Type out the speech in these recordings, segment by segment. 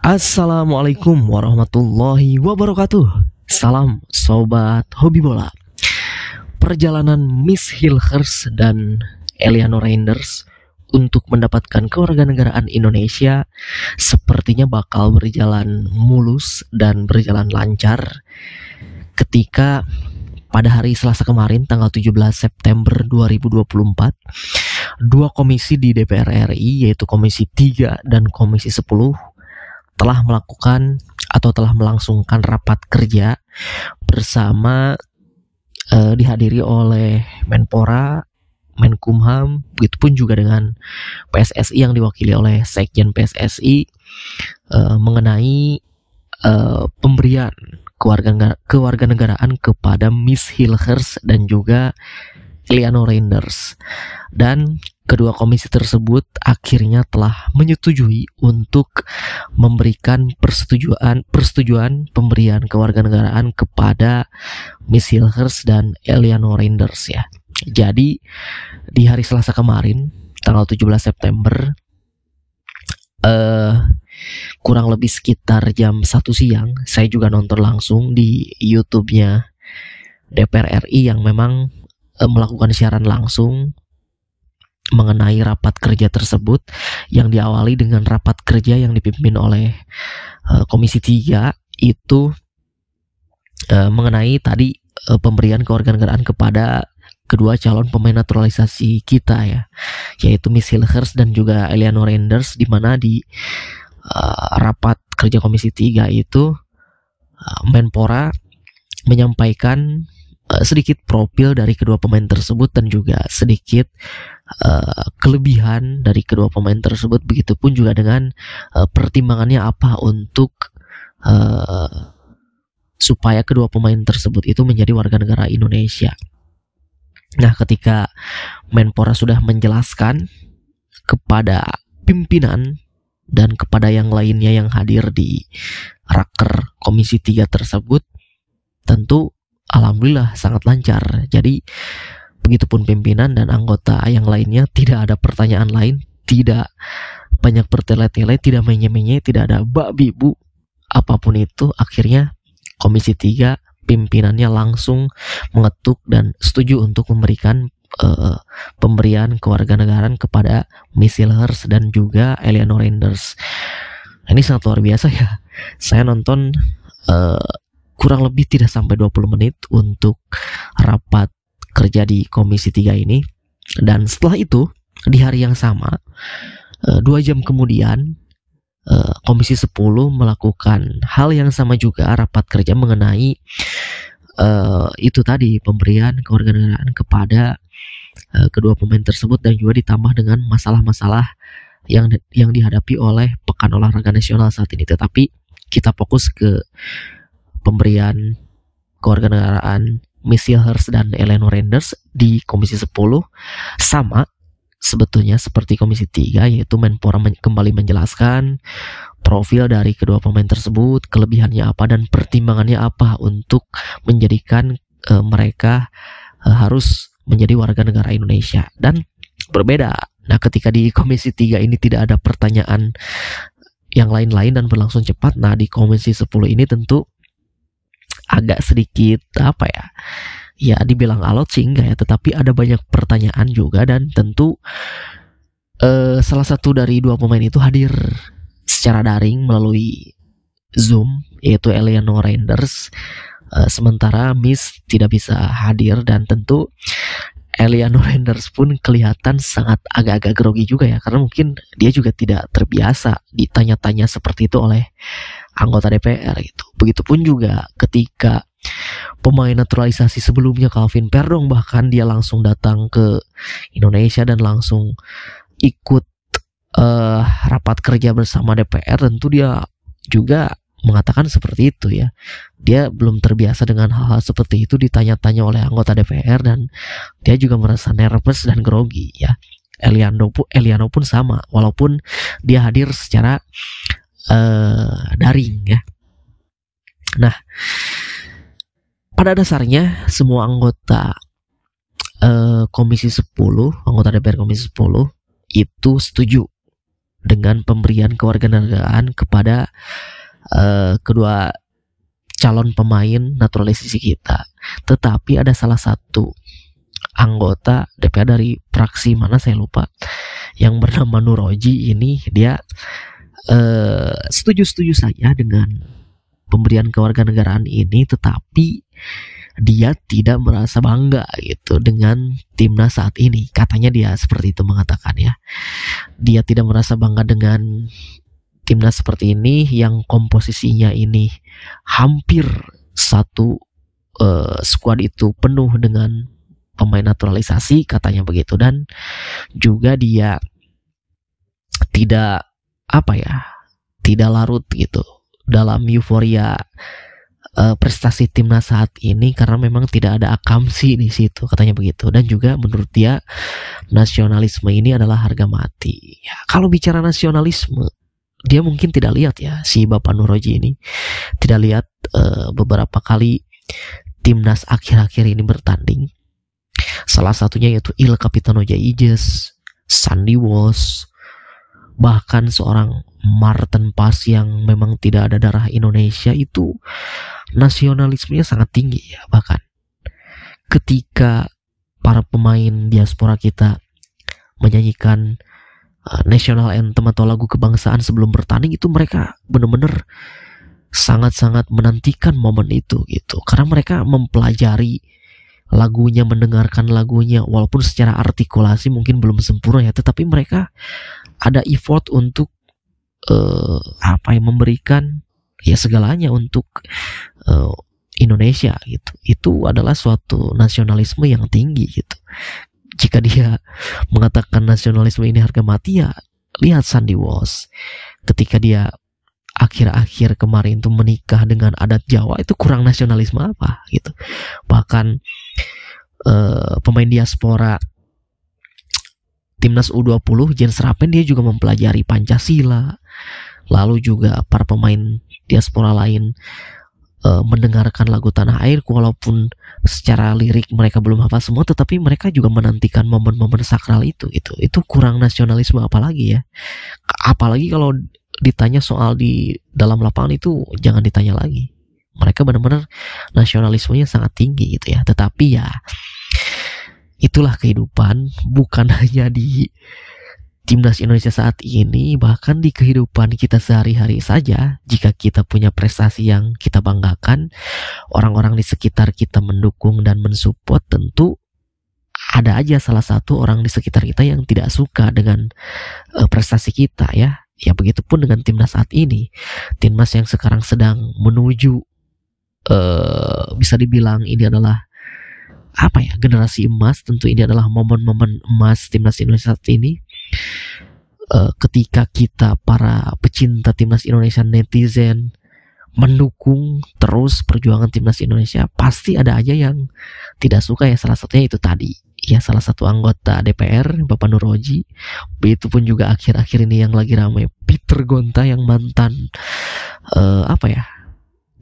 Assalamualaikum warahmatullahi wabarakatuh. Salam sobat hobi bola. Perjalanan Miss Hilgers dan Eliano Reinders untuk mendapatkan kewarganegaraan Indonesia sepertinya bakal berjalan mulus dan berjalan lancar ketika pada hari Selasa kemarin tanggal 17 September 2024 dua komisi di DPR RI yaitu Komisi 3 dan Komisi 10 telah melakukan atau telah melangsungkan rapat kerja bersama dihadiri oleh Menpora, Menkumham, begitupun juga dengan PSSI yang diwakili oleh Sekjen PSSI mengenai pemberian kewarganegaraan kepada Miss Hilgers dan juga Eliano Reinders. Dan kedua komisi tersebut akhirnya telah menyetujui untuk memberikan persetujuan pemberian kewarganegaraan kepada Miss Hilgers dan Eliano Reinders ya. Jadi di hari Selasa kemarin tanggal 17 September kurang lebih sekitar jam 1 siang saya juga nonton langsung di YouTube-nya DPR RI yang memang melakukan siaran langsung mengenai rapat kerja tersebut yang diawali dengan rapat kerja yang dipimpin oleh Komisi 3 itu mengenai tadi pemberian kewarganegaraan kepada kedua calon pemain naturalisasi kita ya, yaitu Miss Hilgers dan juga Eliano Reinders, di mana di rapat kerja Komisi 3 itu Menpora menyampaikan sedikit profil dari kedua pemain tersebut dan juga sedikit kelebihan dari kedua pemain tersebut, begitupun juga dengan pertimbangannya apa untuk supaya kedua pemain tersebut itu menjadi warga negara Indonesia. Nah, ketika Menpora sudah menjelaskan kepada pimpinan dan kepada yang lainnya yang hadir di raker Komisi 3 tersebut, tentu alhamdulillah sangat lancar. Jadi begitupun pimpinan dan anggota yang lainnya, tidak ada pertanyaan lain, tidak banyak bertele-tele, tidak menye-menye, tidak ada babi bu, apapun itu. Akhirnya Komisi 3 pimpinannya langsung mengetuk dan setuju untuk memberikan pemberian kewarganegaraan kepada Miss Hilgers dan juga Eliano Reinders. Ini sangat luar biasa ya. Saya nonton kurang lebih tidak sampai 20 menit untuk rapat kerja di Komisi 3 ini. Dan setelah itu di hari yang sama 2 jam kemudian Komisi 10 melakukan hal yang sama juga, rapat kerja mengenai itu tadi pemberian kewarganegaraan kepada kedua pemain tersebut, dan juga ditambah dengan masalah-masalah yang dihadapi oleh Pekan Olahraga Nasional saat ini. Tetapi kita fokus ke pemberian kewarganegaraan Miss Hilgers dan Eliano Reinders di Komisi 10 sama sebetulnya seperti Komisi 3, yaitu Menpora kembali menjelaskan profil dari kedua pemain tersebut, kelebihannya apa dan pertimbangannya apa untuk menjadikan mereka harus menjadi warga negara Indonesia. Dan berbeda, nah ketika di Komisi 3 ini tidak ada pertanyaan yang lain-lain dan berlangsung cepat, nah di Komisi 10 ini tentu agak sedikit ya dibilang alot sih enggak ya, tetapi ada banyak pertanyaan juga. Dan tentu salah satu dari dua pemain itu hadir secara daring melalui Zoom, yaitu Eliano Reinders, sementara Miss tidak bisa hadir. Dan tentu Eliano Reinders pun kelihatan sangat agak-agak grogi juga ya, karena mungkin dia juga tidak terbiasa ditanya-tanya seperti itu oleh anggota DPR gitu. Begitupun juga ketika pemain naturalisasi sebelumnya Calvin Perdong, bahkan dia langsung datang ke Indonesia dan langsung ikut rapat kerja bersama DPR. Tentu dia juga mengatakan seperti itu ya, dia belum terbiasa dengan hal-hal seperti itu ditanya-tanya oleh anggota DPR, dan dia juga merasa nervous dan grogi ya. Eliano pun sama, walaupun dia hadir secara daring ya. Nah, pada dasarnya semua anggota Komisi 10, anggota DPR Komisi 10 itu setuju dengan pemberian kewarganegaraan kepada kedua calon pemain naturalisasi kita. Tetapi ada salah satu anggota DPR dari fraksi mana saya lupa, yang bernama Nuroji ini, dia setuju-setuju saja dengan pemberian kewarganegaraan ini, tetapi dia tidak merasa bangga gitu dengan timnas saat ini. Katanya dia seperti itu mengatakan ya. Dia tidak merasa bangga dengan timnas seperti ini yang komposisinya ini hampir satu skuad itu penuh dengan pemain naturalisasi, katanya begitu. Dan juga dia tidak tidak larut gitu dalam euforia prestasi timnas saat ini, karena memang tidak ada akamsi di situ, katanya begitu. Dan juga menurut dia nasionalisme ini adalah harga mati. Ya, kalau bicara nasionalisme, dia mungkin tidak lihat ya, si Bapak Nuroji ini tidak lihat beberapa kali timnas akhir-akhir ini bertanding. Salah satunya yaitu Il Capitano Jaiges, Sandy Walsh, bahkan seorang Martin Paes yang memang tidak ada darah Indonesia, itu nasionalismenya sangat tinggi ya. Bahkan ketika para pemain diaspora kita menyanyikan national anthem atau lagu kebangsaan sebelum bertanding, itu mereka benar-benar sangat-sangat menantikan momen itu gitu, karena mereka mempelajari lagunya, mendengarkan lagunya, walaupun secara artikulasi mungkin belum sempurna ya, tetapi mereka ada effort untuk memberikan ya segalanya untuk Indonesia gitu. Itu adalah suatu nasionalisme yang tinggi gitu. Jika dia mengatakan nasionalisme ini harga mati, ya lihat Sandy Walsh ketika dia akhir-akhir kemarin itu menikah dengan adat Jawa, itu kurang nasionalisme apa gitu. Bahkan pemain diaspora timnas U20 Jens Rappen, dia juga mempelajari Pancasila. Lalu juga para pemain diaspora lain mendengarkan lagu Tanah Air, walaupun secara lirik mereka belum hafal semua, tetapi mereka juga menantikan momen-momen sakral itu gitu. Itu kurang nasionalisme apalagi ya. Apalagi kalau ditanya soal di dalam lapangan, itu jangan ditanya lagi. Mereka benar-benar nasionalismenya sangat tinggi gitu ya. Tetapi ya itulah kehidupan, bukan hanya di timnas Indonesia saat ini, bahkan di kehidupan kita sehari-hari saja. Jika kita punya prestasi yang kita banggakan, orang-orang di sekitar kita mendukung dan mensupport, tentu ada aja salah satu orang di sekitar kita yang tidak suka dengan prestasi kita ya. Ya begitupun dengan timnas saat ini. Timnas yang sekarang sedang menuju bisa dibilang ini adalah generasi emas. Tentu ini adalah momen-momen emas timnas Indonesia saat ini. Ketika kita para pecinta timnas Indonesia, netizen, mendukung terus perjuangan timnas Indonesia, pasti ada aja yang tidak suka ya. Salah satunya itu tadi ya, salah satu anggota DPR Bapak Nuroji. Begitu pun juga akhir-akhir ini yang lagi ramai, Peter Gonta yang mantan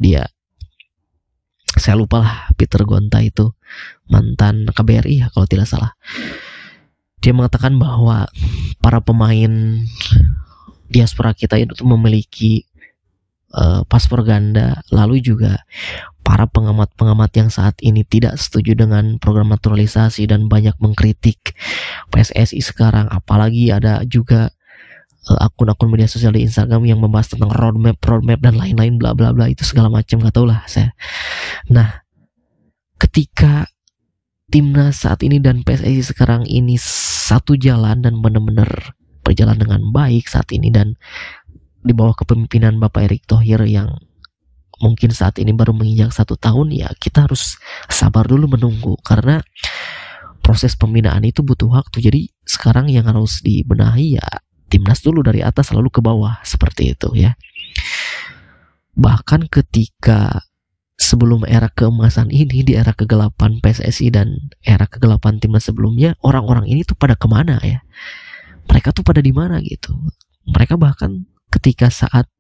dia, saya lupa lah, Peter Gonta itu mantan KBRI ya kalau tidak salah. Dia mengatakan bahwa para pemain diaspora kita itu memiliki paspor ganda. Lalu juga para pengamat-pengamat yang saat ini tidak setuju dengan program naturalisasi dan banyak mengkritik PSSI sekarang. Apalagi ada juga akun-akun media sosial di Instagram yang membahas tentang roadmap dan lain-lain bla bla bla, itu segala macam, nggak tahu lah saya. Nah, ketika timnas saat ini dan PSSI sekarang ini satu jalan dan benar-benar berjalan dengan baik saat ini, dan di bawah kepemimpinan Bapak Erick Thohir yang mungkin saat ini baru menginjak 1 tahun, ya kita harus sabar dulu menunggu, karena proses pembinaan itu butuh waktu. Jadi sekarang yang harus dibenahi ya timnas dulu dari atas lalu ke bawah, seperti itu ya. Bahkan ketika sebelum era keemasan ini, di era kegelapan PSSI dan era kegelapan timnas sebelumnya, orang-orang ini tuh pada kemana ya? Mereka tuh pada di mana gitu? Mereka bahkan ketika saat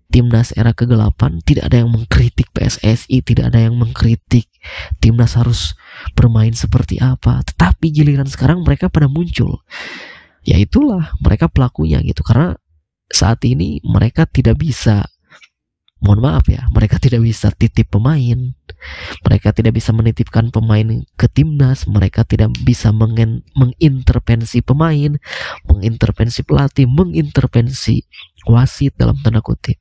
timnas era kegelapan tidak ada yang mengkritik PSSI, tidak ada yang mengkritik timnas harus bermain seperti apa. Tetapi giliran sekarang mereka pada muncul ya itulah mereka pelakunya gitu. Karena saat ini mereka tidak bisa, mohon maaf ya, mereka tidak bisa titip pemain, mereka tidak bisa menitipkan pemain ke timnas, mereka tidak bisa mengintervensi pemain, mengintervensi pelatih, mengintervensi wasit dalam tanda kutip.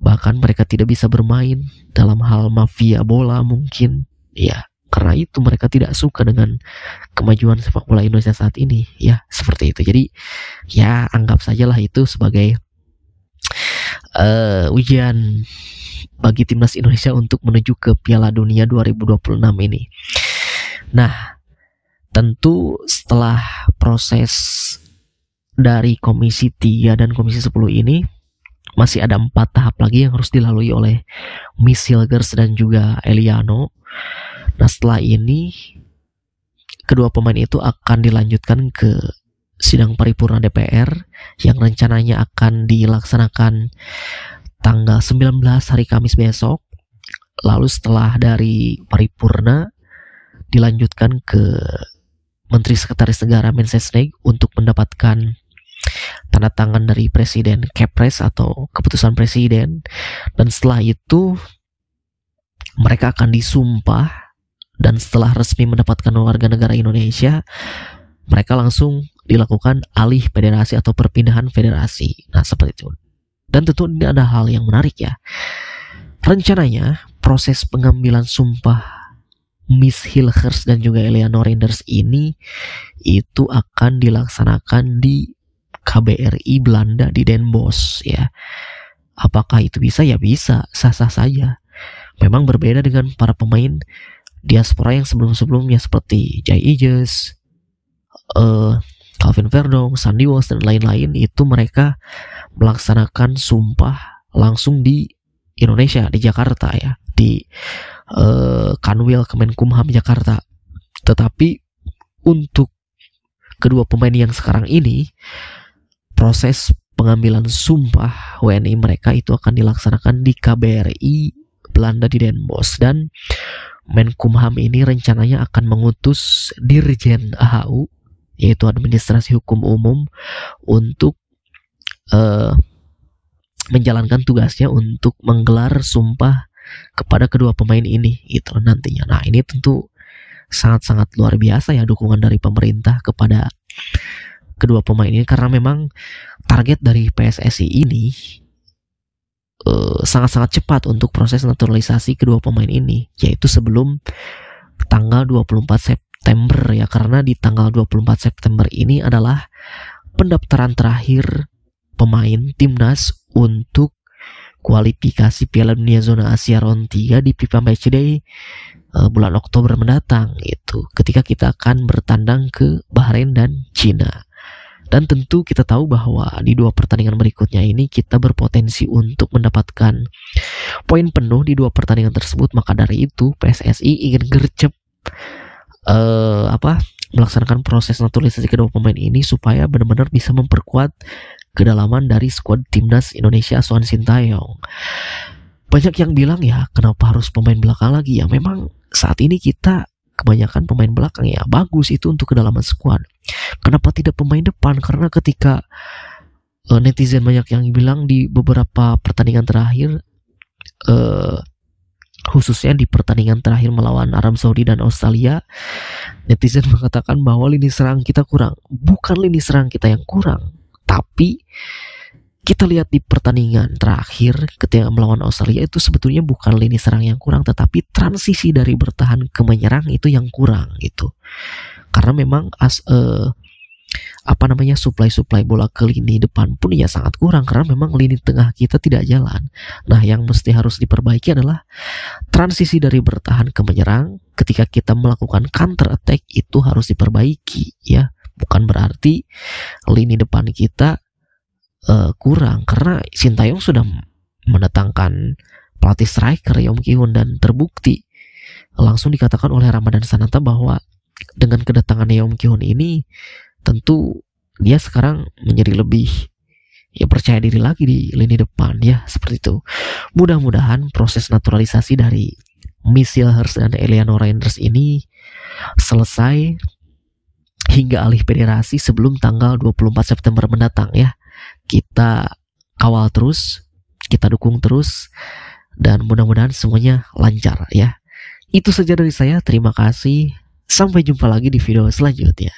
Bahkan mereka tidak bisa bermain dalam hal mafia bola mungkin, ya. Karena itu mereka tidak suka dengan kemajuan sepak bola Indonesia saat ini, ya seperti itu. Jadi ya anggap sajalah itu sebagai ujian bagi timnas Indonesia untuk menuju ke Piala Dunia 2026 ini. Nah, tentu setelah proses dari Komisi 3 dan Komisi 10 ini, masih ada 4 tahap lagi yang harus dilalui oleh Miss Hilgers dan juga Eliano. Nah, setelah ini kedua pemain itu akan dilanjutkan ke sidang paripurna DPR yang rencananya akan dilaksanakan tanggal 19 hari Kamis besok. Lalu setelah dari paripurna dilanjutkan ke Menteri Sekretaris Negara Mensesnek untuk mendapatkan tanda tangan dari Presiden, Kepres atau keputusan Presiden. Dan setelah itu mereka akan disumpah, dan setelah resmi mendapatkan warga negara Indonesia, mereka langsung dilakukan alih federasi atau perpindahan federasi. Nah, seperti itu. Dan tentu ini ada hal yang menarik ya. Rencananya proses pengambilan sumpah Miss Hilgers dan juga Eliano Reinders ini itu akan dilaksanakan di KBRI Belanda di Den Bosch ya. Apakah itu bisa? Ya bisa, sah-sah saja. Memang berbeda dengan para pemain diaspora yang sebelum-sebelumnya seperti Jai Ijes, Calvin Verdong, Sandy Walsh dan lain-lain. Itu mereka melaksanakan sumpah langsung di Indonesia, di Jakarta ya, di Kanwil Kemenkumham Jakarta. Tetapi untuk kedua pemain yang sekarang ini, proses pengambilan sumpah WNI mereka itu akan dilaksanakan di KBRI Belanda di Den Bosch. Dan Menkumham ini rencananya akan mengutus Dirjen AHU, yaitu Administrasi Hukum Umum, untuk menjalankan tugasnya untuk menggelar sumpah kepada kedua pemain ini gitu nantinya. Nah, ini tentu sangat-sangat luar biasa ya dukungan dari pemerintah kepada kedua pemain ini, karena memang target dari PSSI ini sangat-sangat cepat untuk proses naturalisasi kedua pemain ini, yaitu sebelum tanggal 24 September ya, karena di tanggal 24 September ini adalah pendaftaran terakhir pemain timnas untuk kualifikasi Piala Dunia Zona Asia Round 3 di FIFA Matchday bulan Oktober mendatang, itu ketika kita akan bertandang ke Bahrain dan Cina. Dan tentu kita tahu bahwa di 2 pertandingan berikutnya ini kita berpotensi untuk mendapatkan poin penuh di 2 pertandingan tersebut. Maka dari itu PSSI ingin gercep melaksanakan proses naturalisasi kedua pemain ini supaya benar-benar bisa memperkuat kedalaman dari skuad timnas Indonesia asuhan Sintayong. Banyak yang bilang ya, kenapa harus pemain belakang lagi? Ya memang saat ini kita kebanyakan pemain belakang ya, bagus itu untuk kedalaman skuad. Kenapa tidak pemain depan? Karena ketika netizen banyak yang bilang di beberapa pertandingan terakhir, khususnya di pertandingan terakhir melawan Arab Saudi dan Australia, netizen mengatakan bahwa lini serang kita kurang. Bukan lini serang kita yang kurang, tapi kita lihat di pertandingan terakhir ketika melawan Australia itu sebetulnya bukan lini serang yang kurang, tetapi transisi dari bertahan ke menyerang itu yang kurang gitu. Karena memang suplai bola ke lini depan pun ya sangat kurang, karena memang lini tengah kita tidak jalan. Nah, yang mesti harus diperbaiki adalah transisi dari bertahan ke menyerang. Ketika kita melakukan counter attack itu harus diperbaiki ya. Bukan berarti lini depan kita kurang, karena Sintayong sudah mendatangkan pelatih striker Yom Ki-hoon dan terbukti langsung dikatakan oleh Ramadan Sananta bahwa dengan kedatangan Yom Ki-hoon ini tentu dia sekarang menjadi lebih ya percaya diri lagi di lini depan ya, seperti itu. Mudah-mudahan proses naturalisasi dari Miss Hilgers dan Eliano Reinders ini selesai hingga alih federasi sebelum tanggal 24 September mendatang ya. Kita kawal terus, kita dukung terus, dan mudah-mudahan semuanya lancar ya. Itu saja dari saya, terima kasih. Sampai jumpa lagi di video selanjutnya.